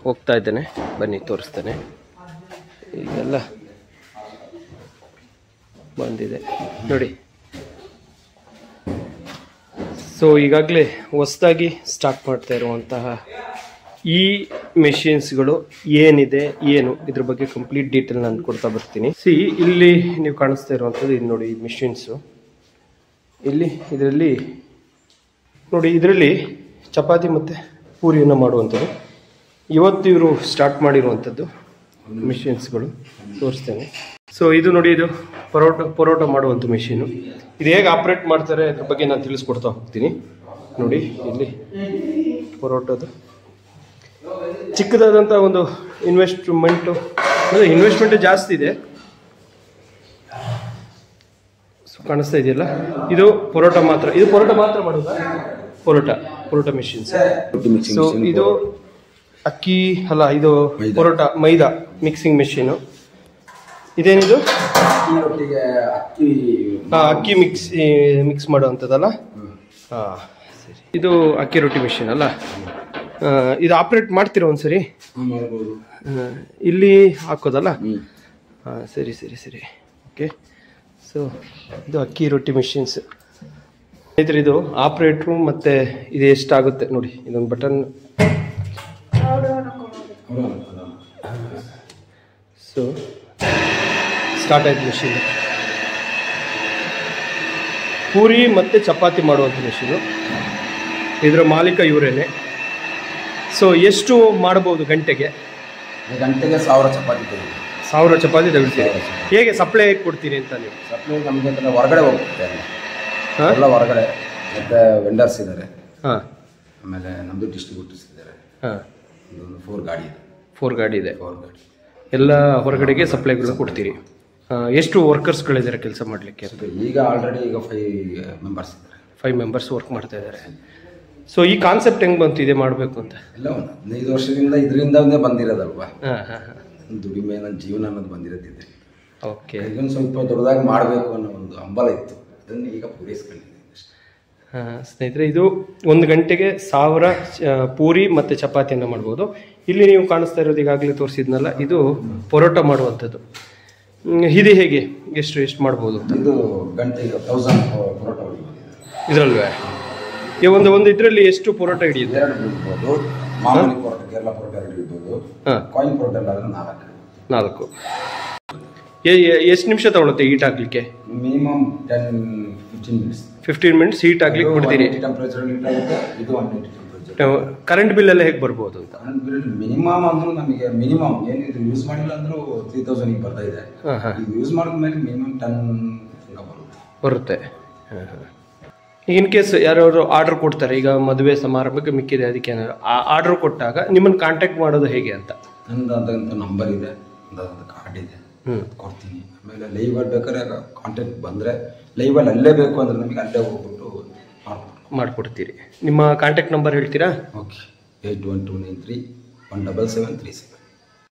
ಹೋಗ್ತಾ ಇದ್ದೇನೆ, ಬನ್ನಿ ತೋರಿಸ್ತೇನೆ. ಈಗೆಲ್ಲ ಬಂದಿದೆ ನೋಡಿ. ಸೊ ಈಗಾಗಲೇ ಹೊಸದಾಗಿ ಸ್ಟಾರ್ಟ್ ಮಾಡ್ತಾ ಇರುವಂತಹ ಈ ಮೆಷಿನ್ಸ್ಗಳು ಏನಿದೆ ಏನು ಇದ್ರ ಬಗ್ಗೆ ಕಂಪ್ಲೀಟ್ ಡೀಟೇಲ್ ನಾನು ಕೊಡ್ತಾ ಬರ್ತೀನಿ. ಇಲ್ಲಿ ನೀವು ಕಾಣಿಸ್ತಾ ಇರುವಂಥದ್ದು ಇದು ನೋಡಿ, ಈ ಮೆಷಿನ್ಸು ಇಲ್ಲಿ ಇದರಲ್ಲಿ ನೋಡಿ, ಇದರಲ್ಲಿ ಚಪಾತಿ ಮತ್ತು ಪೂರಿಯನ್ನು ಮಾಡುವಂಥದ್ದು ಇವತ್ತು ಇವರು ಸ್ಟಾರ್ಟ್ ಮಾಡಿರುವಂಥದ್ದು ಮೆಷಿನ್ಸ್ಗಳು ತೋರಿಸ್ತೇನೆ. ಸೊ ಇದು ನೋಡಿ, ಇದು ಪರೋಟ ಮಾಡುವಂಥ ಮೆಷಿನು. ಇದು ಹೇಗೆ ಆಪ್ರೇಟ್ ಮಾಡ್ತಾರೆ ಅದ್ರ ಬಗ್ಗೆ ನಾನು ತಿಳಿಸ್ಕೊಡ್ತಾ ಹೋಗ್ತೀನಿ. ನೋಡಿ ಇಲ್ಲಿ ಪರೋಟದು ಚಿಕ್ಕದಾದಂಥ ಒಂದು ಇನ್ವೆಸ್ಟ್ಮೆಂಟು ಜಾಸ್ತಿ ಇದೆ. ಸೊ ಕಾಣಿಸ್ತಾ ಇದೆಯಲ್ಲ, ಇದು ಪರೋಟ ಮಾತ್ರ, ಇದು ಪರೋಟ ಮಾತ್ರ ಮಾಡೋದಾ? ಪರೋಟ ಮೆಷಿನ್ಸ್. ಸೊ ಇದು ಅಕ್ಕಿ ಅಲ್ಲ, ಇದು ಪರೋಟ ಮೈದಾ ಮಿಕ್ಸಿಂಗ್ ಮೆಷಿನು. ಇದೇನಿದು? ಅಕ್ಕಿ ಮಿಕ್ಸ್ ಮಾಡುವಂಥದ್ದಲ್ಲ? ಹಾಂ ಸರಿ. ಇದು ಅಕ್ಕಿ ರೊಟ್ಟಿ ಮೆಷಿನ್ ಅಲ್ಲ? ಇದು ಆಪ್ರೇಟ್ ಮಾಡ್ತೀರಾ ಒಂದ್ಸರಿ? ಇಲ್ಲಿ ಹಾಕೋದಲ್ಲ? ಹಾಂ ಸರಿ ಸರಿ ಸರಿ ಓಕೆ. ಸೊ ಇದು ಅಕ್ಕಿ ರೊಟ್ಟಿ ಮೆಷಿನ್ಸ್. ಸ್ನೇಹಿತರೆ, ಇದು ಆಪ್ರೇಟ್ರು ಮತ್ತು ಇದು ಎಷ್ಟಾಗುತ್ತೆ ನೋಡಿ, ಇದೊಂದು ಬಟನ್. ಸೊ ಸ್ಟಾರ್ಟ್ ಆಯ್ತು ಮೆಷಿನ್. ಪೂರಿ ಮತ್ತು ಚಪಾತಿ ಮಾಡುವಂಥ ಮೆಷಿನು. ಇದರ ಮಾಲೀಕ ಇವರೇನೆ. ಸೊ ಎಷ್ಟು ಮಾಡ್ಬೋದು ಗಂಟೆಗೆ? 1000 ಚಪಾತಿ. 1000 ಚಪಾತಿ ತಗೊಳ್ತೀರಿ. ಹೇಗೆ ಸಪ್ಲೈ ಕೊಡ್ತೀರಿ ಅಂತ ನೀವು? ಸಪ್ಲೈ ನಮಗೆ ಹೊರಗಡೆ ಹೋಗ್ತಾರೆ ಎಲ್ಲ, ಹೊರಗಡೆ ಮತ್ತು ವೆಂಡರ್ಸ್ ಇದ್ದಾರೆ. ಹಾಂ. ಆಮೇಲೆ ನಮ್ಮದು ಡಿಸ್ಟ್ರಿಬ್ಯೂಟರ್ಸ್ ಇದ್ದಾರೆ. ಹಾಂ. ಒಂದು 4 ಗಾಡಿ ಇದೆ. 4 ಗಾಡಿ ಇದೆ. ಎಲ್ಲ ಹೊರಗಡೆಗೆ ಸಪ್ಲೈಗಳು ಕೊಡ್ತೀರಿ. ಎಷ್ಟು ವರ್ಕರ್ಸ್ಗಳಿದ್ದಾರೆ ಕೆಲಸ ಮಾಡಲಿಕ್ಕೆ? ಈಗ ಆಲ್ರೆಡಿ 5 ಮೆಂಬರ್ಸ್ ಇದ್ದಾರೆ. 5 ಮೆಂಬರ್ಸ್ ವರ್ಕ್ ಮಾಡ್ತಾ ಇದ್ದಾರೆ. ಸೊ ಈ ಕಾನ್ಸೆಪ್ಟ್ ಹೆಂಗೆ ಬಂತು ಇದೆ ಮಾಡಬೇಕು ಅಂತ? ಎಲ್ಲ ಒಂದು 15 ವರ್ಷದಿಂದ ಇದರಿಂದನೇ ಬಂದಿರೋದಲ್ವಾ. ದುಡಿಮೆ, ನನ್ನ ಜೀವನ ಅನ್ನೋದು ಬಂದಿರೋದಿದೆ. ಓಕೆ. ಇದನ್ನು ಸ್ವಲ್ಪ ದೊಡ್ಡದಾಗಿ ಮಾಡಬೇಕು ಅನ್ನೋ ಒಂದು ಹಂಬಲ ಇತ್ತು, ಅದನ್ನು ಈಗ ಪೂರೈಸ್ಕೊಂಡಿದ್ದೀನಿ. ಸ್ನೇಹಿತರೆ, ಇದು 1 ಗಂಟೆಗೆ 1000 ಪೂರಿ ಮತ್ತು ಚಪಾತಿಯನ್ನು ಮಾಡ್ಬೋದು. ಇಲ್ಲಿ ನೀವು ಕಾಣಿಸ್ತಾ ಇರೋದು ಈಗಾಗಲೇ ತೋರಿಸಿದ್ನಲ್ಲ, ಇದು ಪರೋಟ ಮಾಡುವಂಥದ್ದು. ಇದು ಹೇಗೆ ಎಷ್ಟು ಮಾಡ್ಬೋದು? ಇದು ಗಂಟೆಗೆ 1000 ಪರೋಟ ಇದರಲ್ವೇ? ಒಂದು ಇದರಲ್ಲಿ ಎಷ್ಟು ಪರೋಟ ಹಿಡಿಯುತ್ತೆ? 2 ಹಿಡಿಬೋದು. ಮಾಮೂಲಿ ಪರೋಟ, ಕೇರಳ ಪರೋಟ 2 ಹಿಡಿಬೋದು. ಕಾಯಿನ್ ಪರೋಟ ಎಲ್ಲ 4. ಎಷ್ಟು ನಿಮಿಷ ತಗೊಳುತ್ತೆ ಹೀಟ್ ಹಾಕ್ಲಿಕ್ಕೆ? Minimum 10-15 minutes. 15 ಮಿನಿಟ್ಸ್ ಹೀಟ್ ಹಾಕ್ಲಿಕ್ಕೆ ಕೊಡ್ತೀರಿ. ಟೆಂಪರೇಚರ್ ಇದು 180 ಟೆಂಪರೇಚರ್. ಕರೆಂಟ್ ಬಿಲ್ ಎಲ್ಲ ಹೇಗೆ ಬರ್ಬೋದು ಅಂತ? ಕರೆಂಟ್ ಬಿಲ್ ಮಿನಿಮಮ್ ಅಂದ್ರೂ ನಮಗೆ ಮಿನಿಮಮ್ ಏನಿದು ಯೂಸ್ ಮಾಡಿಲ್ಲ ಅಂದ್ರೂ 3000 ಬರ್ತಾ ಇದೆ. ಇದು ಯೂಸ್ ಮಾಡಿದ್ಮೇಲೆ ಮಿನಿಮಮ್ 10 ಬರುತ್ತೆ. ಇನ್ ಕೇಸ್ ಯಾರು ಆರ್ಡರ್ ಕೊಡ್ತಾರೆ, ಈಗ ಮದುವೆ ಸಮಾರಂಭಕ್ಕೆ ಮಿಕ್ಕಿದೆ, ಅದಕ್ಕೆ ಏನಾದ್ರು ಆರ್ಡರ್ ಕೊಟ್ಟಾಗ ನಿಮ್ಮನ್ನು ಕಾಂಟ್ಯಾಕ್ಟ್ ಮಾಡೋದು ಹೇಗೆ ಅಂತ? ನಂದಂತ ನಂಬರ್ ಇದೆ, ನಂದಂತ ಕಾರ್ಡ್ ಇದೆ, ಕೊಡ್ತೀನಿ. ಆಮೇಲೆ ಲೈವ್ ಬೇಕಾದ್ರೆ ಕಾಂಟ್ಯಾಕ್ಟ್ ಬಂದರೆ ಲೈವಲ್ಲಿ ಅಲ್ಲೇ ಬೇಕು ಅಂದರೆ ನಮಗೆ ಅಲ್ಲೇ ಹೋಗ್ಬಿಟ್ಟು ಮಾಡಿಕೊಡ್ತೀರಿ. ನಿಮ್ಮ ಕಾಂಟ್ಯಾಕ್ಟ್ ನಂಬರ್ ಹೇಳ್ತೀರಾ? ಓಕೆ. 8129317737.